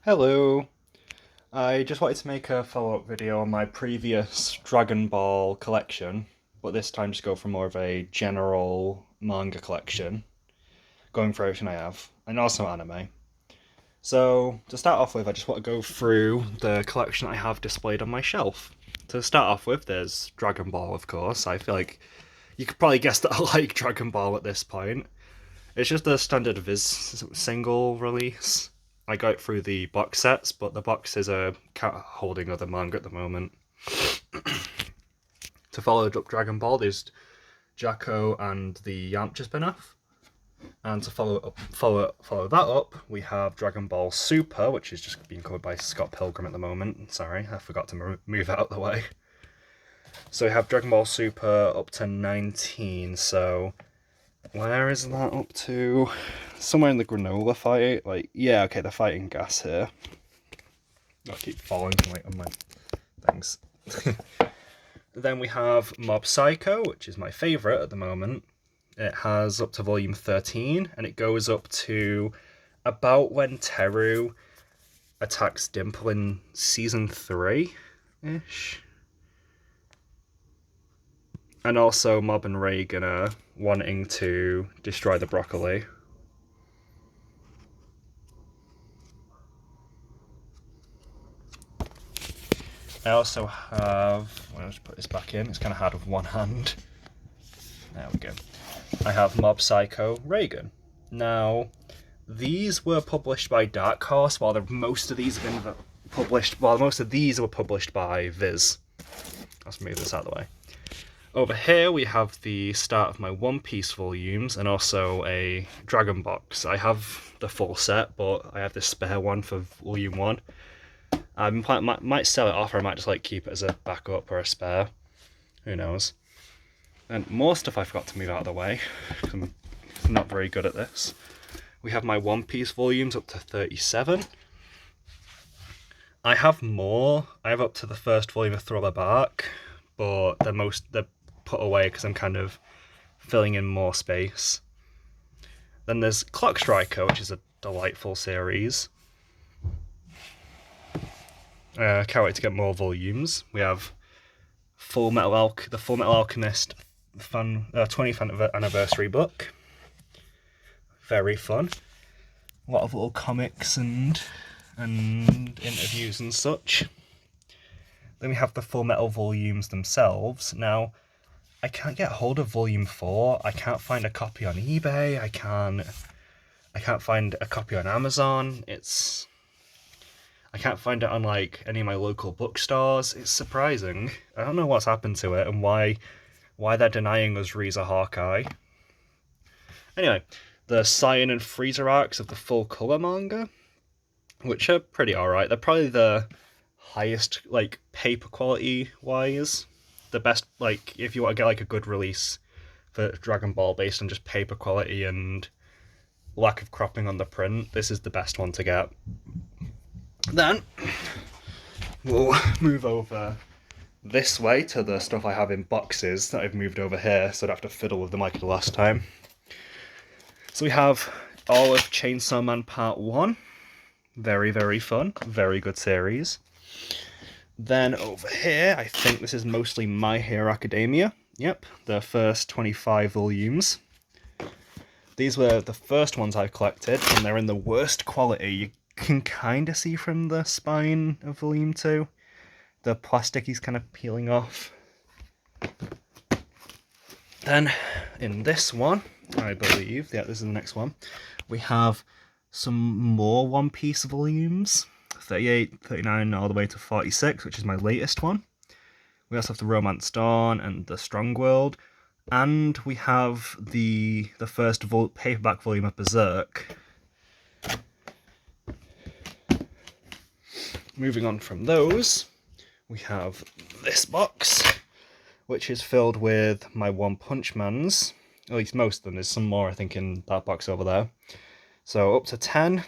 Hello. I just wanted to make a follow-up video on my previous Dragon Ball collection, but this time just go for more of a general manga collection, going through everything I have, and also anime. So, to start off with, I just want to go through the collection I have displayed on my shelf. To start off with, there's Dragon Ball, of course. I feel like you could probably guess that I like Dragon Ball at this point. It's just a standard Viz single release. I got it through the box sets, but the boxes are holding other manga at the moment. To follow up Dragon Ball, there's Jacko and the Yamcha spin-off. And to follow that up, we have Dragon Ball Super, which is just being covered by Scott Pilgrim at the moment. Sorry, I forgot to move out of the way. So we have Dragon Ball Super up to 19, so where is that up to? Somewhere in the granola fight? Like, yeah, okay, they're fighting gas here. I'll keep following on my things. Then we have Mob Psycho, which is my favourite at the moment. It has up to volume 13, and it goes up to about when Teru attacks Dimple in season 3-ish. And also Mob and Reagan are wanting to destroy the broccoli. I also have, I'll just put this back in, it's kind of hard with one hand. There we go. I have Mob Psycho Reagan. Now, these were published by Dark Horse, while most of these have been published, most of these were published by Viz. Let's move this out of the way. Over here we have the start of my One Piece volumes and also a Dragon box. I have the full set, but I have this spare one for volume 1. I might sell it off, or I might just like keep it as a backup or a spare. Who knows? And more stuff I forgot to move out of the way. I'm not very good at this. We have my One Piece volumes up to 37. I have more. I have up to the first volume of Thriller Bark, but they're put away because I'm kind of filling in more space. Then there's Clock Striker, which is a delightful series. Can't wait to get more volumes. We have the Full Metal Alchemist 20th anniversary book. Very fun. A lot of little comics and interviews and such. Then we have the Full Metal volumes themselves. Now, I can't get hold of volume 4. I can't find a copy on eBay. I can't find a copy on Amazon. I can't find it on like any of my local bookstores. It's surprising. I don't know what's happened to it and why they're denying us Riza Hawkeye. Anyway, the Saiyan and Frieza arcs of the full colour manga, which are pretty alright. They're probably the highest, like, paper quality wise. The best, like, if you want to get like a good release for Dragon Ball based on just paper quality and lack of cropping on the print, this is the best one to get. Then we'll move over this way to the stuff I have in boxes that I've moved over here, so I don't have to fiddle with them like the last time. So we have all of Chainsaw Man Part 1. Very, very fun. Very good series. Then over here, I think this is mostly My Hero Academia. Yep, the first 25 volumes. These were the first ones I collected, and they're in the worst quality. You can kind of see from the spine of volume 2. The plastic is kind of peeling off. Then, in this one, I believe, yeah, this is the next one, we have some more One Piece volumes. 38, 39, all the way to 46, which is my latest one. We also have the Romance Dawn and the Strong World. And we have the first paperback volume of Berserk. Moving on from those, we have this box, which is filled with my One Punch Mans. At least most of them. There's some more, I think, in that box over there. So up to 10,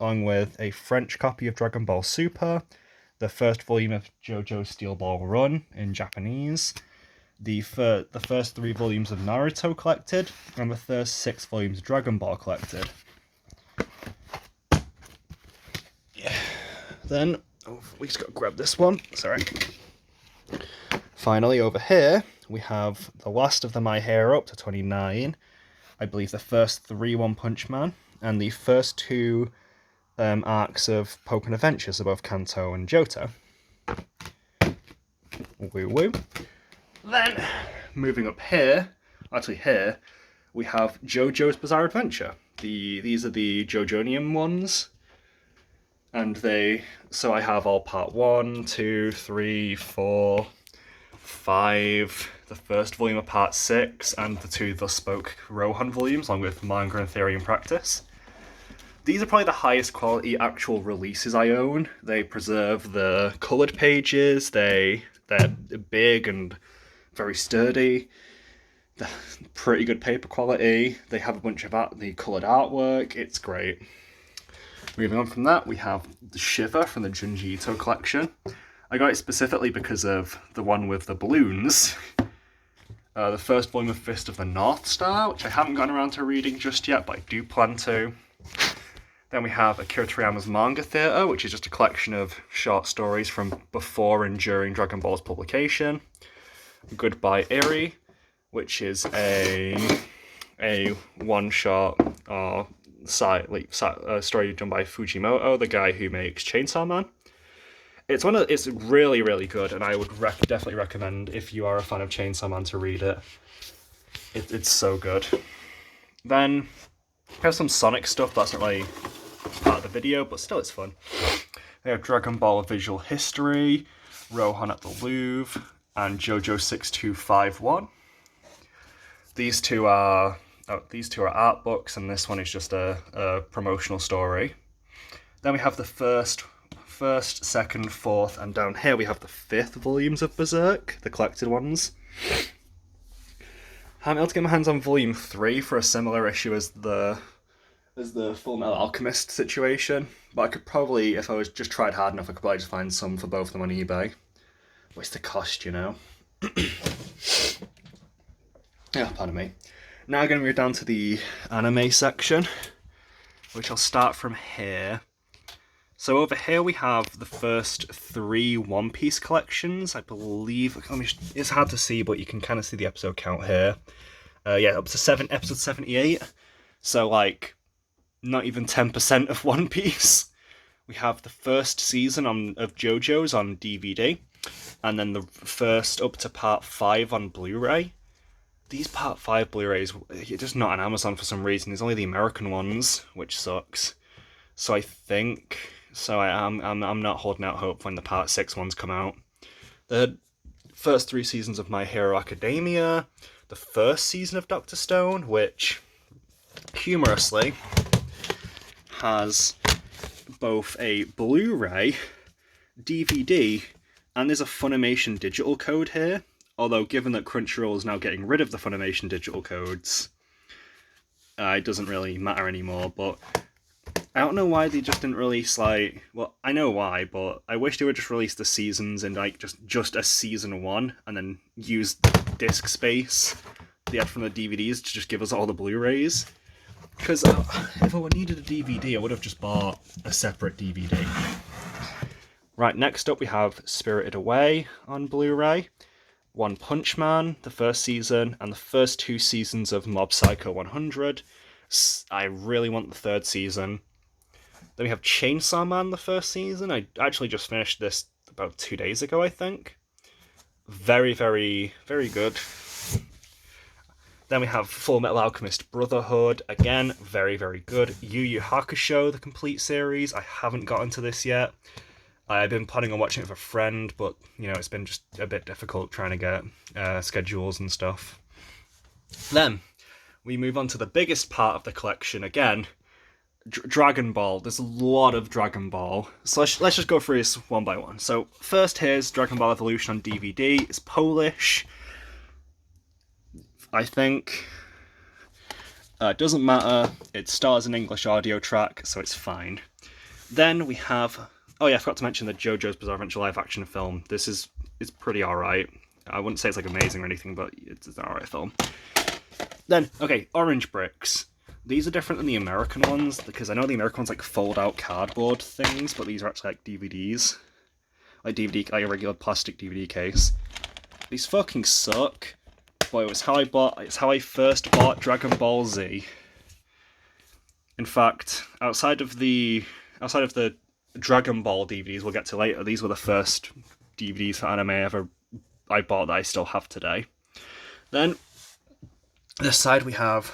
along with a French copy of Dragon Ball Super, the first volume of JoJo's Steel Ball Run in Japanese, the first 3 volumes of Naruto collected, and the first 6 volumes of Dragon Ball collected. Then, oh, we just got to grab this one, sorry. Finally, over here, we have the last of the My Hero up to 29. I believe the first 3 One Punch Man, and the first 2 arcs of Pokemon Adventures, above Kanto and Johto. Woo woo. Then, moving up here, actually here, we have JoJo's Bizarre Adventure. These are the JoJonium ones. And so I have all part 1, 2, 3, 4, 5, the first volume of part 6, and the 2 Thus Spoke Rohan volumes, along with Manga and Theory and Practice. These are probably the highest quality actual releases I own. They preserve the coloured pages, they're big and very sturdy, they're pretty good paper quality, they have a bunch of the coloured artwork, it's great. Moving on from that, we have the Shiver from the Junji Ito collection. I got it specifically because of the one with the balloons. The first volume of Fist of the North Star, which I haven't gotten around to reading just yet, but I do plan to. Then we have Akira Toriyama's Manga Theatre, which is just a collection of short stories from before and during Dragon Ball's publication. Goodbye Eri, which is a one-shot or story done by Fujimoto, the guy who makes Chainsaw Man. It's really, really good, and I would definitely recommend, if you are a fan of Chainsaw Man, to read it. It's so good. Then we have some Sonic stuff that's not really part of the video, but still it's fun. We have Dragon Ball Visual History, Rohan at the Louvre, and JoJo 6251. These two are art books, and this one is just a promotional story. Then we have the first, second, fourth, and down here we have the 5th volumes of Berserk, the collected ones. I haven't been able to get my hands on volume 3 for a similar issue as the Full Metal Alchemist situation, but I could probably, if I was just tried hard enough, I could probably just find some for both of them on eBay. What's the cost, you know? Yeah, pardon me. Now I'm going to move down to the anime section, which I'll start from here. So over here we have the first 3 One Piece collections, I believe. It's hard to see, but you can kind of see the episode count here. Yeah, up to episode 78. So, like, not even 10% of One Piece. We have the first season of JoJo's on DVD, and then the first up to part 5 on Blu-ray. These part 5 Blu-rays, they're just not on Amazon for some reason. There's only the American ones, which sucks. So I'm not holding out hope when the part 6 ones come out. The first 3 seasons of My Hero Academia, the first season of Dr. Stone, which humorously has both a Blu-ray, DVD, and there's a Funimation digital code here. Although, given that Crunchyroll is now getting rid of the Funimation digital codes, it doesn't really matter anymore, but I don't know why they just didn't release, like... Well, I know why, but I wish they would just release the seasons in, like, just a season 1, and then use disc space they had from the DVDs to just give us all the Blu-rays. Because if I needed a DVD, I would have just bought a separate DVD. Right, next up we have Spirited Away on Blu-ray, One Punch Man, the first season, and the first 2 seasons of Mob Psycho 100. I really want the 3rd season. Then we have Chainsaw Man, the first season. I actually just finished this about 2 days ago, I think. Very, very, very good. Then we have Full Metal Alchemist Brotherhood. Again, very, very good. Yu Yu Hakusho, the complete series. I haven't gotten to this yet. I've been planning on watching it with a friend, but, you know, it's been just a bit difficult trying to get schedules and stuff. Then we move on to the biggest part of the collection again, Dragon Ball. There's a lot of Dragon Ball. So let's just go through this one by one. So first, here's Dragon Ball Evolution on DVD. It's Polish, I think. It doesn't matter. It stars an English audio track, so it's fine. Then we have... Oh yeah, I forgot to mention the JoJo's Bizarre Adventure live action film. It's pretty alright. I wouldn't say it's like amazing or anything, but it's an alright film. Then, okay, Orange Bricks. These are different than the American ones, because I know the American ones like fold out cardboard things, but these are actually like DVDs. Like DVD, like a regular plastic DVD case. These fucking suck. But it's how I first bought Dragon Ball Z. In fact, outside of the Dragon Ball DVDs we'll get to later, these were the first DVDs for anime I bought that I still have today. Then, this side we have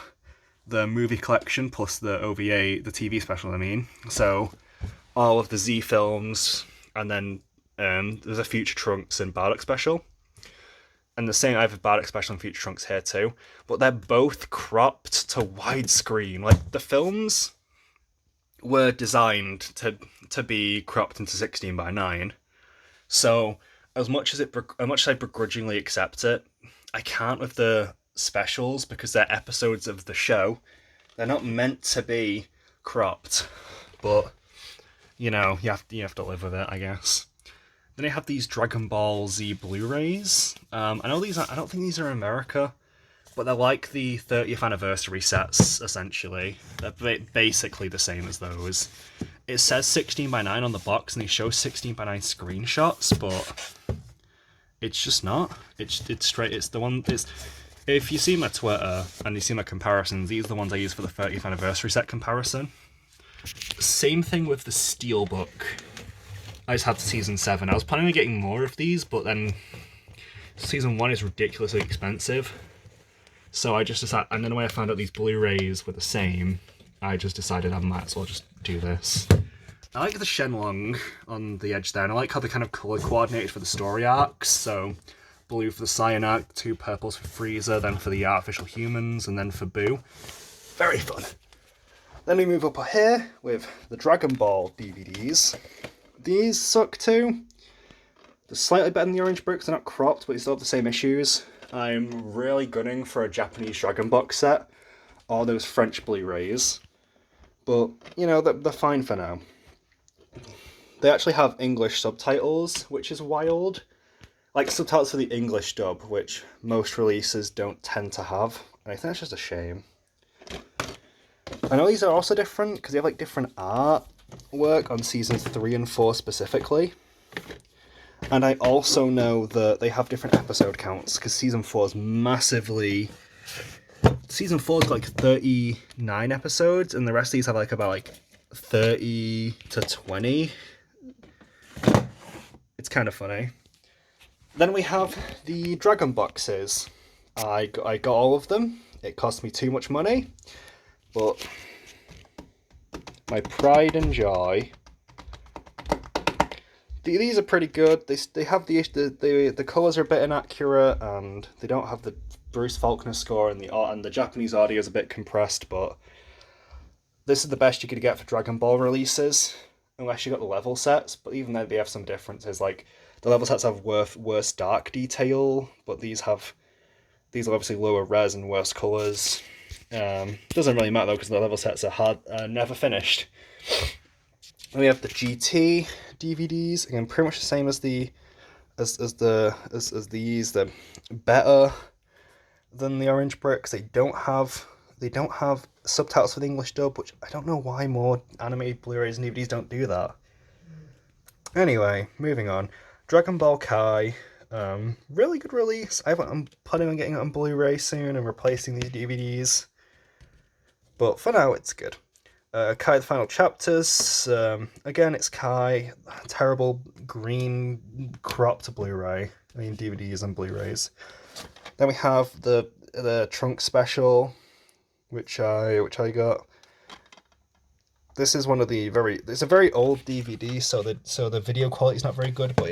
the movie collection plus the OVA, the TV special, I mean. So, all of the Z films, and then there's a Future Trunks and Bardock special. And the same, I have a Bardock special and Future Trunks here too. But they're both cropped to widescreen. Like, the films were designed to be cropped into 16:9. So, as much as I begrudgingly accept it, I can't with the specials because they're episodes of the show. They're not meant to be cropped, but you know, you have to live with it, I guess. Then I have these Dragon Ball Z Blu-rays. I don't think these are in America, but they're like the 30th anniversary sets, essentially. They're basically the same as those. It says 16:9 on the box, and they show 16:9 screenshots, but it's just not. It's straight. It's the one. If you see my Twitter and you see my comparisons, these are the ones I use for the 30th anniversary set comparison. Same thing with the Steelbook. I just had season 7. I was planning on getting more of these, but then season 1 is ridiculously expensive. So I just decided, and then when I found out these Blu-rays were the same, I just decided I might as well just do this. I like the Shenlong on the edge there, and I like how they're kind of colour coordinated for the story arcs. So blue for the Saiyan arc, 2 purples for Frieza, then for the artificial humans, and then for Boo. Very fun. Then we move up here with the Dragon Ball DVDs. These suck too. They're slightly better than the orange bricks, they're not cropped, but they still have the same issues. I'm really gunning for a Japanese Dragon box set, or those French Blu-rays. But, you know, they're fine for now. They actually have English subtitles, which is wild. Like subtitles for the English dub, which most releases don't tend to have. And I think that's just a shame. I know these are also different, because they have like different artwork on seasons 3 and 4 specifically. And I also know that they have different episode counts, because season 4 is massively... Season 4's got like 39 episodes, and the rest of these have like about like 30 to 20. It's kind of funny. Then we have the Dragon boxes. I got all of them. It cost me too much money, but my pride and joy. These are pretty good. They have the colours are a bit inaccurate, and they don't have the Bruce Faulkner score, and the Japanese audio is a bit compressed. But this is the best you could get for Dragon Ball releases, unless you got the level sets. But even then, they have some differences. Like the level sets have worse dark detail, but these are obviously lower res and worse colours. Doesn't really matter though, because the level sets are never finished. And we have the GT DVDs, again pretty much the same as these. They're better than the orange bricks. They don't have subtitles for the English dub, which I don't know why more anime Blu-rays and DVDs don't do that. Anyway, moving on. Dragon Ball Kai, really good release. I'm planning on getting it on Blu-ray soon and replacing these DVDs. But for now, it's good. Kai the Final Chapters, again, it's Kai, terrible green cropped Blu-ray, I mean DVDs and Blu-rays. Then we have the Trunks special, which I got. This is one of the it's a very old DVD, so the video quality is not very good, but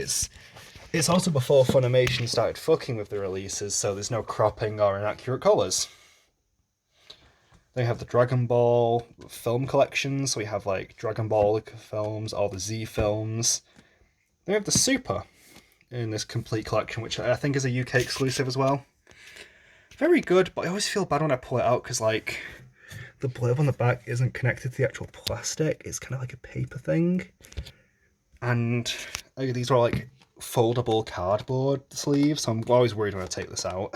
it's also before Funimation started fucking with the releases, so there's no cropping or inaccurate colours. Then we have the Dragon Ball film collection, so we have like Dragon Ball films, all the Z films. Then we have the Super in this complete collection, which I think is a UK exclusive as well. Very good, but I always feel bad when I pull it out, because like the blurb on the back isn't connected to the actual plastic, it's kind of like a paper thing. And these are all like foldable cardboard sleeves, so I'm always worried when I take this out.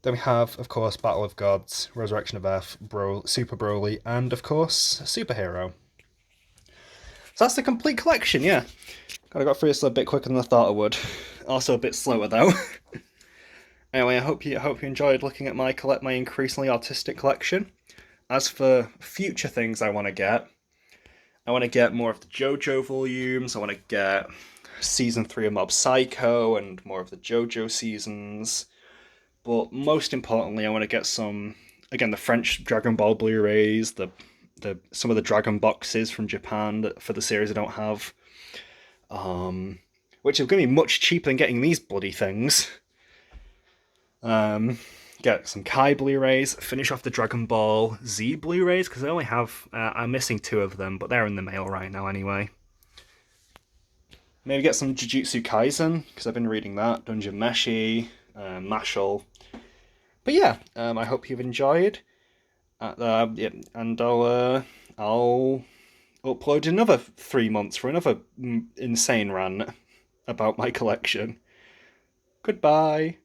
Then we have, of course, Battle of Gods, Resurrection of Earth, Super Broly, and of course, Superhero. So that's the complete collection, yeah. I got through this a bit quicker than I thought I would. Also a bit slower though. Anyway, I hope you enjoyed looking at my increasingly artistic collection. As for future things I want to get more of the JoJo volumes. I want to get season 3 of Mob Psycho and more of the JoJo seasons. But most importantly, I want to get some, again, the French Dragon Ball Blu-rays, the some of the Dragon boxes from Japan for the series I don't have, which are going to be much cheaper than getting these bloody things. Get some Kai Blu-rays, finish off the Dragon Ball Z Blu-rays because I only have I'm missing 2 of them, but they're in the mail right now anyway. Maybe get some Jujutsu Kaisen because I've been reading that, Dungeon Meshi, Mashal. But yeah, I hope you've enjoyed. Yeah, and I'll upload another 3 months for another insane rant about my collection. Goodbye.